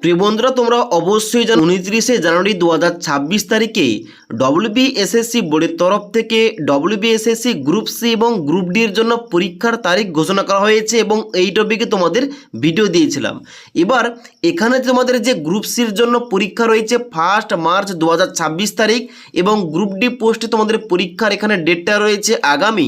প্রিয় বন্ধুরা, তোমরা অবশ্যই জানো 29শে জানুয়ারি 2026 তারিখে ডব্লিউবিএসএসসি বোর্ডের তরফ থেকে ডব্লিউবিএসএসসি গ্রুপ সি এবং গ্রুপ ডি এর জন্য পরীক্ষার তারিখ ঘোষণা করা হয়েছে এবং এই টপিকে তোমাদের ভিডিও দিয়েছিলাম। এবার এখানে তোমাদের যে গ্রুপ সির জন্য পরীক্ষা রয়েছে 1 মার্চ 2026 তারিখ এবং গ্রুপ ডি পোস্টে তোমাদের পরীক্ষার এখানে ডেটটা রয়েছে আগামী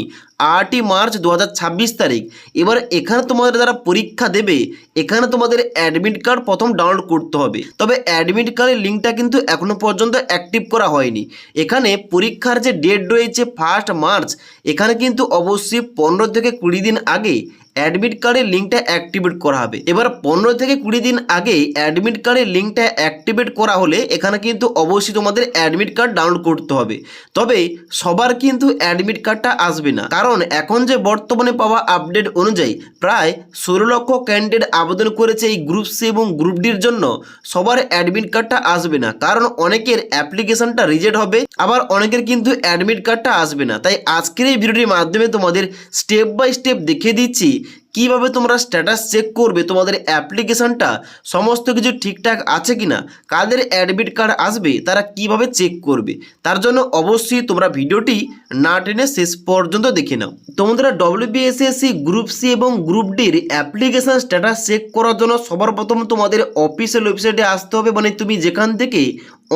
8 মার্চ 2026 তারিখ। এবার এখানে তোমাদের যারা পরীক্ষা দেবে এখানে তোমাদের অ্যাডমিট কার্ড প্রথম ডাউনলোড করতে হবে। তবে অ্যাডমিট কার্ডের লিঙ্কটা কিন্তু এখনো পর্যন্ত অ্যাক্টিভ করা হয়নি। এখানে পরীক্ষার যে ডেট রয়েছে 1 মার্চ, এখানে কিন্তু অবশ্যই 15 থেকে 20 দিন আগে অ্যাডমিট কার্ডের লিঙ্কটা অ্যাক্টিভেট করা হবে। এবার 15 থেকে 20 দিন আগে অ্যাডমিট কার্ডের লিঙ্কটা অ্যাক্টিভেট করা হলে এখানে কিন্তু অবশ্যই তোমাদের অ্যাডমিট কার্ড ডাউনলোড করতে হবে। তবে সবার কিন্তু অ্যাডমিট কার্ডটা আসবে না, কারণ এখন যে বর্তমানে পাওয়া আপডেট অনুযায়ী প্রায় 16 লক্ষ ক্যান্ডিডেট আবেদন করেছে এই গ্রুপ সি এবং গ্রুপ ডির জন্য। সবার অ্যাডমিট কার্ডটা আসবে না, কারণ অনেকের অ্যাপ্লিকেশনটা রিজেক্ট হবে, আবার অনেকের কিন্তু অ্যাডমিট কার্ডটা আসবে না। তাই আজকের এই ভিডিওটির মাধ্যমে তোমাদের স্টেপ বাই স্টেপ দেখিয়ে দিচ্ছি কিভাবে তোমরা স্ট্যাটাস চেক করবে, তোমাদের অ্যাপ্লিকেশনটা সমস্ত কিছু ঠিকঠাক আছে কিনা, কাদের অ্যাডমিট কার্ড আসবে তারা কিভাবে চেক করবে। তার জন্য অবশ্যই তোমরা ভিডিওটি না টেনে শেষ পর্যন্ত দেখে নাও। তোমরা ডব্লিউবিএসএসসি গ্রুপ সি এবং গ্রুপ ডির অ্যাপ্লিকেশন স্ট্যাটাস চেক করার জন্য সবার প্রথম তোমাদের অফিসিয়াল ওয়েবসাইটে আসতে হবে, মানে তুমি যেখান থেকে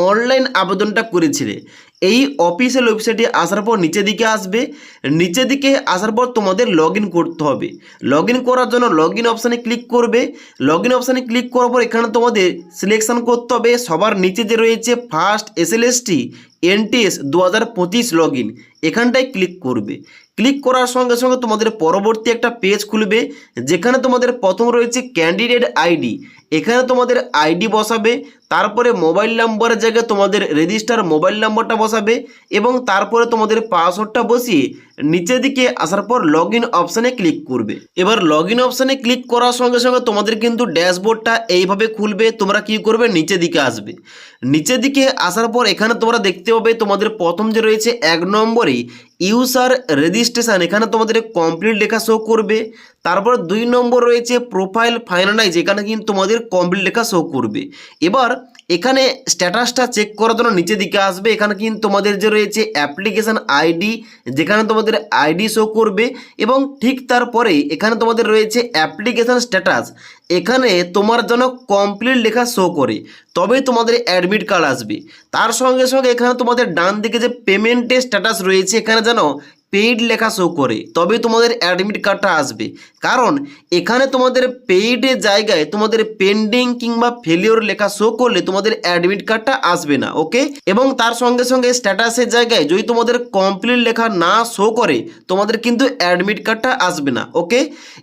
অনলাইন আবেদনটা করেছিলে এই অফিসিয়াল ওয়েবসাইটে আসার পর নিচের দিকে আসবে। নিচের দিকে আসার পর তোমাদের লগ ইন করতে হবে। লগ ইন করার জন্য লগ ইন অপশানে ক্লিক করবে। লগ ইন অপশানে ক্লিক করার পর এখানে তোমাদের সিলেকশন করতে হবে সবার নিচে যে রয়েছে first SLST NTS 2025 log in, এখানটায় ক্লিক করবে। ক্লিক করার সঙ্গে সঙ্গে তোমাদের পরবর্তী একটা পেজ খুলবে, যেখানে তোমাদের প্রথম রয়েছে ক্যান্ডিডেট আইডি। এখানে তোমাদের আইডি বসাবে, তারপরে মোবাইল নাম্বারের জায়গায় তোমাদের রেজিস্টার মোবাইল নাম্বারটা বসাবে এবং তারপরে তোমাদের পাসওয়ার্ডটা বসিয়ে নিচের দিকে আসার পর লগ ইন অপশানে ক্লিক করবে। এবার লগ ইন অপশানে ক্লিক করার সঙ্গে সঙ্গে তোমাদের কিন্তু ড্যাশবোর্ডটা এইভাবে খুলবে। তোমরা কি করবে, নিচের দিকে আসবে। নিচের দিকে আসার পর এখানে তোমরা দেখতে পাবে তোমাদের প্রথম যে রয়েছে 1 নম্বরে ইউজার রেজিস্ট্রেশন, এখানে তোমাদের কমপ্লিট লেখা শো করবে। তারপর 2 নম্বর রয়েছে প্রোফাইল ফাইনালাইজ, এখানে কিন্তু তোমাদের কমপ্লিট লেখা শো করবে। এবার এখানে স্ট্যাটাসটা চেক করার জন্য নিচের দিকে আসবে। এখানে কিন্তু তোমাদের যে রয়েছে অ্যাপ্লিকেশান আইডি, যেখানে তোমাদের আইডি শো করবে এবং ঠিক তারপরে এখানে তোমাদের রয়েছে অ্যাপ্লিকেশান স্ট্যাটাস, এখানে তোমার জন্য কমপ্লিট লেখা শো করে তবেই তোমাদের অ্যাডমিট কার্ড আসবে। তার সঙ্গে সঙ্গে এখানে তোমাদের ডান দিকে যে পেমেন্টের স্ট্যাটাস রয়েছে এখানে যেন পেইড লেখা শো করে তবেই তোমাদের অ্যাডমিট কার্ডটা আসবে, কারণ এখানে তোমাদের পেইডের জায়গায় তোমাদের পেন্ডিং কিংবা ফেলিওর লেখা শো করলে তোমাদের অ্যাডমিট কার্ডটা আসবে না। ওকে, এবং তার সঙ্গে সঙ্গে স্ট্যাটাসের জায়গায় যদি তোমাদের কমপ্লিট লেখা না শো করে তোমাদের কিন্তু অ্যাডমিট কার্ডটা আসবে না। ওকে,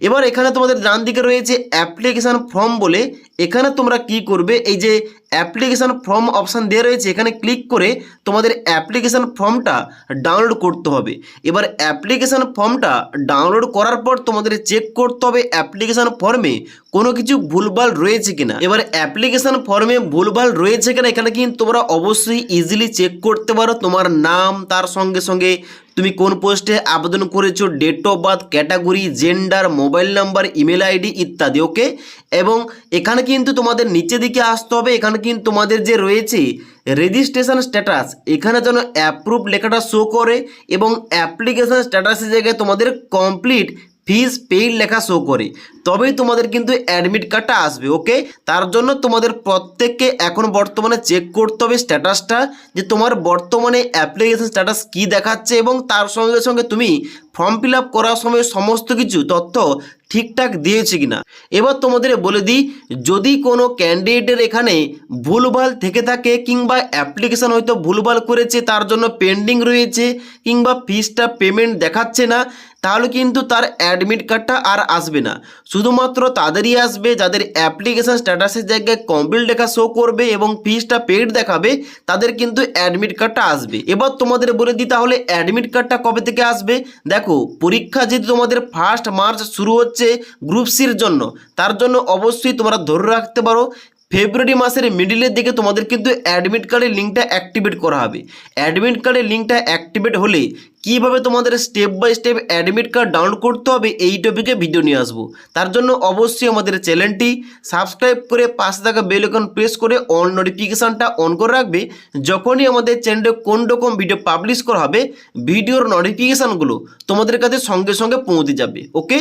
এবার এখানে তোমাদের ডান দিকে রয়েছে অ্যাপ্লিকেশান ফর্ম বলে, এখানে তোমরা কি করবে, এই যে অ্যাপ্লিকেশান ফর্ম অপশান দেওয়া রয়েছে এখানে ক্লিক করে তোমাদের অ্যাপ্লিকেশান ফর্মটা ডাউনলোড করতে হবে। এবার অ্যাপ্লিকেশান ফর্মটা ডাউনলোড করার পর তোমাদের চেক করতে হবে অ্যাপ্লিকেশান ফর্মে কোনো কিছু ভুলভাল রয়েছে কিনা। এবার অ্যাপ্লিকেশান ফর্মে ভুলভাল রয়েছে কিনা এখানে কিন্তু তোমরা অবশ্যই ইজিলি চেক করতে পারো। তোমার নাম, তার সঙ্গে সঙ্গে তুমি কোন পোস্টে আবেদন করেছো, date of birth, category, gender, mobile number, email ID ইত্যাদি। ওকে, এবং এখানে কিন্তু তোমাদের নিচে দিকে আসতে হবে। এখানে কিন্তু তোমাদের যে রয়েছে রেজিস্ট্রেশন স্ট্যাটাস, এখানে যেন অ্যাপ্রুভ লেখাটা শো করে এবং অ্যাপ্লিকেশন স্ট্যাটাসের জায়গায় তোমাদের কমপ্লিট ফিজ পেইড লেখা শো করে তবেই তোমাদের কিন্তু অ্যাডমিট কার্ডটা আসবে। ওকে, তার জন্য তোমাদের প্রত্যেককে এখন বর্তমানে চেক করতে হবে স্ট্যাটাসটা, যে তোমার বর্তমানে অ্যাপ্লিকেশন স্ট্যাটাস কী দেখাচ্ছে এবং তার সঙ্গে সঙ্গে তুমি ফর্ম ফিল আপ করার সময় সমস্ত কিছু তথ্য ঠিকঠাক দিয়েছে কিনা। এবার তোমাদের বলে দিই, যদি কোনো ক্যান্ডিডেটের এখানে ভুলভাল থেকে থাকে কিংবা অ্যাপ্লিকেশান হয়তো ভুলভাল করেছে তার জন্য পেন্ডিং রয়েছে কিংবা ফিজটা পেমেন্ট দেখাচ্ছে না, তাহলে কিন্তু তার অ্যাডমিট কার্ডটা আর আসবে না। শুধুমাত্র তাদেরই আসবে যাদের অ্যাপ্লিকেশান স্ট্যাটাসের জায়গায় কমপ্লিট লেখা শো করবে এবং ফিজটা পেইড দেখাবে, তাদের কিন্তু অ্যাডমিট কার্ডটা আসবে। এবার তোমাদের বলে দিই তাহলে অ্যাডমিট কার্ডটা কবে থেকে আসবে। দেখো, পরীক্ষা যেহেতু তোমাদের 1 মার্চ শুরু হচ্ছে গ্রুপ সির জন্য, তার জন্য অবশ্যই তোমরা ধরে রাখতে পারো ফেব্রুয়ারি মাসের মিডিলের দিকে তোমাদের কিন্তু অ্যাডমিট কার্ডের লিঙ্কটা অ্যাক্টিভেট করা হবে। অ্যাডমিট কার্ডের লিঙ্কটা অ্যাক্টিভেট হলে কীভাবে তোমাদের step by step admit card download করতে হবে এই টপিকে ভিডিও নিয়ে আসবো। তার জন্য অবশ্যই আমাদের চ্যানেলটি সাবস্ক্রাইব করে পাশে থাকা বেল আইকন প্রেস করে অল নোটিফিকেশানটা অন করে রাখবে। যখনই আমাদের চ্যানেলে কোন রকম ভিডিও পাবলিশ করা হবে ভিডিওর নোটিফিকেশানগুলো তোমাদের কাছে সঙ্গে সঙ্গে পৌঁছে যাবে। ওকে।